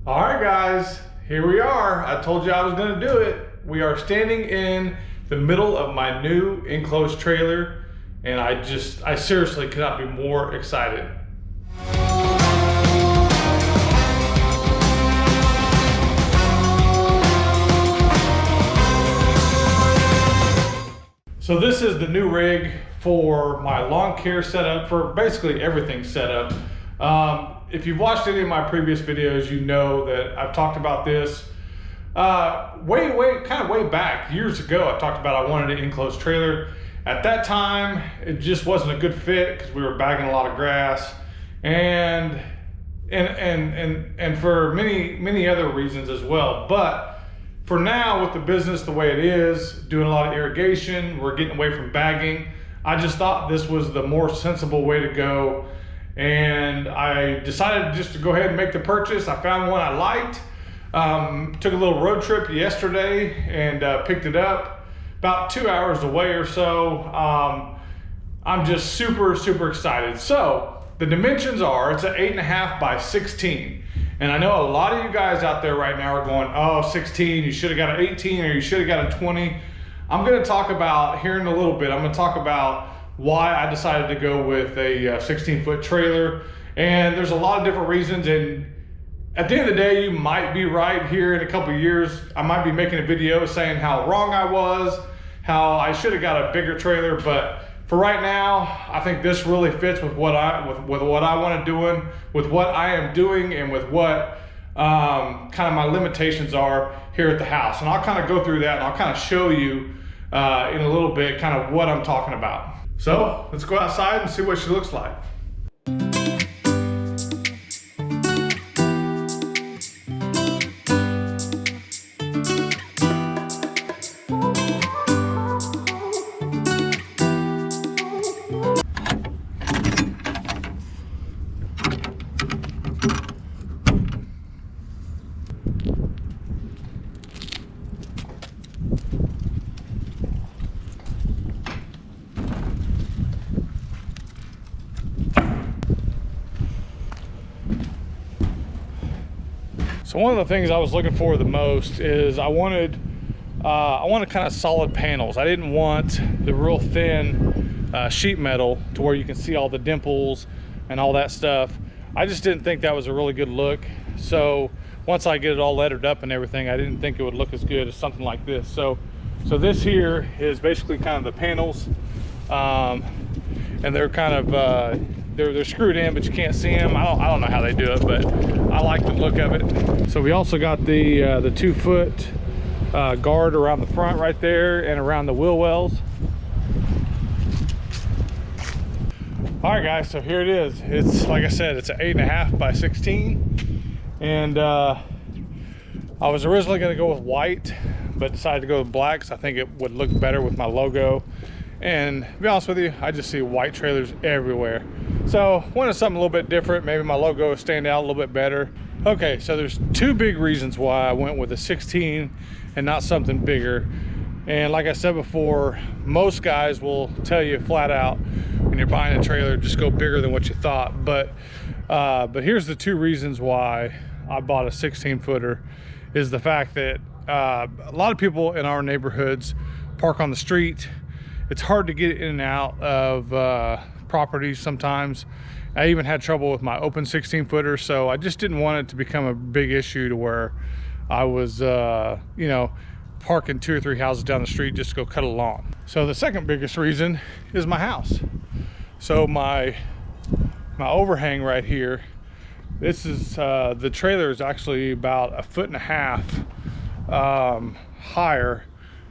All right, guys, here we are. I told you I was gonna do it. We are standing in the middle of my new enclosed trailer, and I seriously could not be more excited. So this is the new rig for my lawn care setup, for basically everything set up. If you've watched any of my previous videos, you know that I've talked about this way back, years ago. I talked about I wanted an enclosed trailer. At that time, it just wasn't a good fit because we were bagging a lot of grass and for many other reasons as well. But for now, with the business the way it is, doing a lot of irrigation, we're getting away from bagging. I just thought this was the more sensible way to go. And I decided just to go ahead and make the purchase. I found one I liked. Took a little road trip yesterday and picked it up about 2 hours away or so. I'm just super excited. So the dimensions are, it's an 8.5 by 16. And I know a lot of you guys out there right now are going, oh, 16, you should have got an 18 or you should have got a 20. I'm gonna talk about, here in a little bit, I'm gonna talk about why I decided to go with a 16-foot trailer. And there's a lot of different reasons. And at the end of the day, you might be right. Here in a couple of years, I might be making a video saying how wrong I was, how I should have got a bigger trailer. But for right now, I think this really fits with what I want to do, with what I am doing, and with what kind of my limitations are here at the house. And I'll kind of go through that, and I'll kind of show you in a little bit kind of what I'm talking about. So let's go outside and see what she looks like. So one of the things I was looking for the most is I wanted kind of solid panels. I didn't want the real thin sheet metal to where you can see all the dimples and all that stuff. I just didn't think that was a really good look. So once I get it all lettered up and everything, I didn't think it would look as good as something like this. So this here is basically kind of the panels, and they're kind of they're screwed in, but you can't see them. I don't know how they do it, but I like the look of it. So we also got the 2-foot guard around the front right there and around the wheel wells. All right, guys, so here it is. It's, like I said, it's an 8.5 by 16, and I was originally going to go with white, but decided to go with black because I think it would look better with my logo. And to be honest with you, I just see white trailers everywhere. So wanted something a little bit different. Maybe my logo will stand out a little bit better. Okay, so there's two big reasons why I went with a 16 and not something bigger. And like I said before, most guys will tell you flat out when you're buying a trailer, just go bigger than what you thought. But here's the two reasons why I bought a 16-footer is the fact that a lot of people in our neighborhoods park on the street. It's hard to get in and out of properties sometimes. I even had trouble with my open 16-footer, so I just didn't want it to become a big issue to where I was, you know, parking 2 or 3 houses down the street just to go cut a lawn. So the second biggest reason is my house. So my overhang right here, this is, the trailer is actually about 1.5 feet higher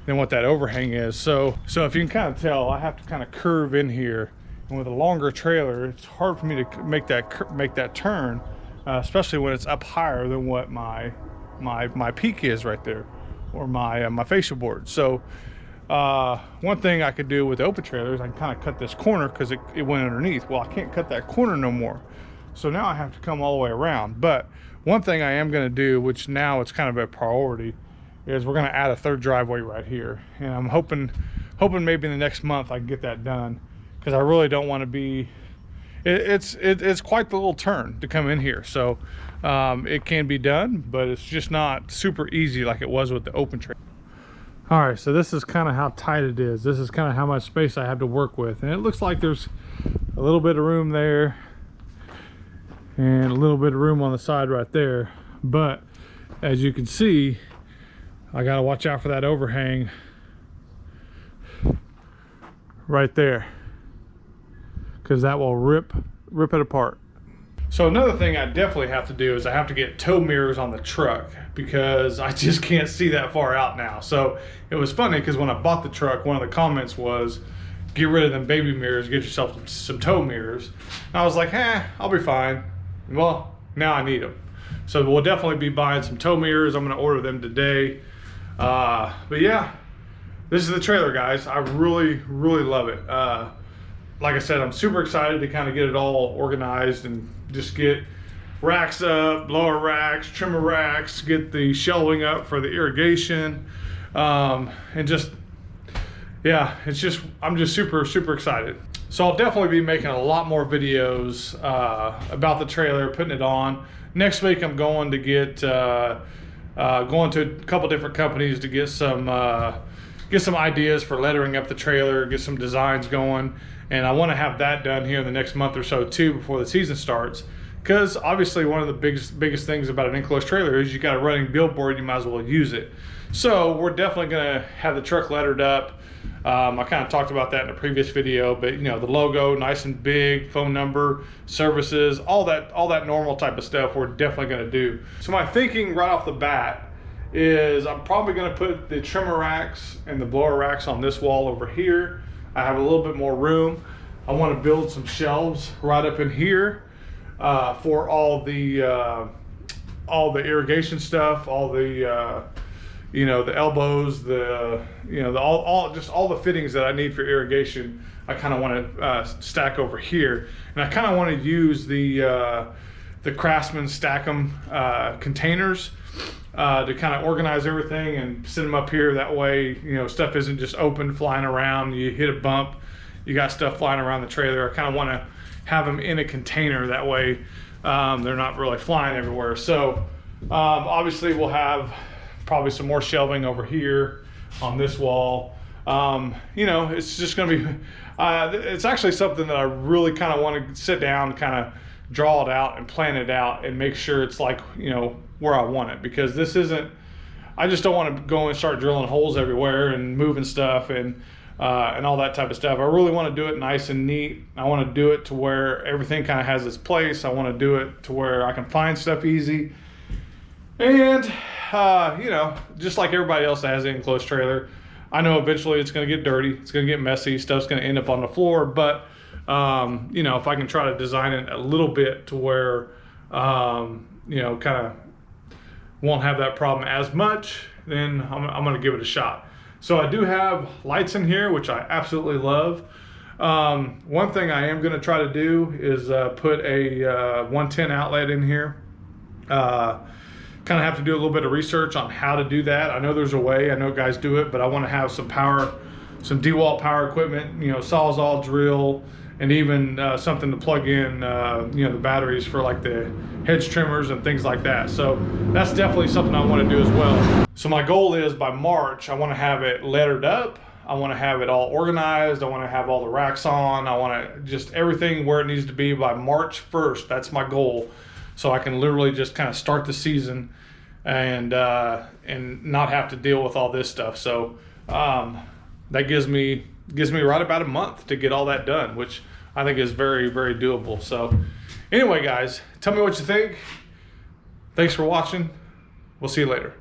than what that overhang is. So if you can kind of tell, I have to kind of curve in here, and with a longer trailer, it's hard for me to make that turn, especially when it's up higher than what my peak is right there, or my fascia board. So one thing I could do with the open trailer is I can kind of cut this corner because it went underneath. Well, I can't cut that corner no more, so now I have to come all the way around. But one thing I am going to do, which now it's kind of a priority, is we're going to add a third driveway right here, and I'm hoping maybe in the next month I can get that done, because I really don't want to be, it's quite the little turn to come in here. So it can be done, but it's just not super easy like it was with the open trailer. All right, so this is kind of how tight it is. This is kind of how much space I have to work with. And it looks like there's a little bit of room there and a little bit of room on the side right there. But as you can see, I gotta watch out for that overhang right there, because that will rip it apart. So another thing I definitely have to do is I have to get tow mirrors on the truck, because I just can't see that far out now. So it was funny because when I bought the truck, one of the comments was, get rid of them baby mirrors, get yourself some tow mirrors. And I was like, I'll be fine. Well, now I need them. So we'll definitely be buying some tow mirrors. I'm gonna order them today. But yeah, this is the trailer, guys. I really love it. Like I said, I'm super excited to kind of get it all organized and just get racks up, blower racks, trimmer racks, get the shelving up for the irrigation, and just, yeah, I'm just super excited. So I'll definitely be making a lot more videos about the trailer, putting it on. Next week I'm going to get going to a couple different companies to get some ideas for lettering up the trailer, get some designs going. And I want to have that done here in the next month or so too, before the season starts. Because obviously one of the biggest things about an enclosed trailer is you got a running billboard, you might as well use it. So we're definitely gonna have the truck lettered up. I kind of talked about that in a previous video, but you know, the logo nice and big, phone number, services, all that normal type of stuff we're definitely gonna do. So my thinking right off the bat is I'm probably gonna put the trimmer racks and the blower racks on this wall over here. I have a little bit more room. I want to build some shelves right up in here for all the irrigation stuff, all the you know, the elbows, the you know, all the fittings that I need for irrigation. I kind of want to stack over here, and I kind of want to use the Craftsman stack 'em containers to kind of organize everything and sit them up here. That way, you know, stuff isn't just open flying around. You hit a bump, you got stuff flying around the trailer. I kind of want to have them in a container. That way they're not really flying everywhere. So obviously we'll have probably some more shelving over here on this wall. You know, it's just gonna be it's actually something that I really kind of want to sit down, kind of draw it out and plan it out and make sure it's like, you know, where I want it. Because this isn't, I just don't want to go and start drilling holes everywhere and moving stuff and all that type of stuff. I really want to do it nice and neat. I want to do it to where everything kind of has its place. I want to do it to where I can find stuff easy. And you know, just like everybody else that has an enclosed trailer, I know eventually it's going to get dirty, it's going to get messy, stuff's going to end up on the floor. But you know, if I can try to design it a little bit to where you know, kind of won't have that problem as much, then I'm going to give it a shot. So I do have lights in here, which I absolutely love. One thing I am going to try to do is put a 110 outlet in here. Kind of have to do a little bit of research on how to do that. I know there's a way, I know guys do it, but I want to have some power, some DeWalt power equipment, you know, Sawzall drill, and even something to plug in, you know, the batteries for like the hedge trimmers and things like that. So that's definitely something I want to do as well. So my goal is by March, I want to have it lettered up. I want to have it all organized. I want to have all the racks on. I want to just everything where it needs to be by March 1st. That's my goal. So I can literally just kind of start the season and not have to deal with all this stuff. So that gives me right about a month to get all that done, which I think is very doable. So anyway, guys, tell me what you think. Thanks for watching. We'll see you later.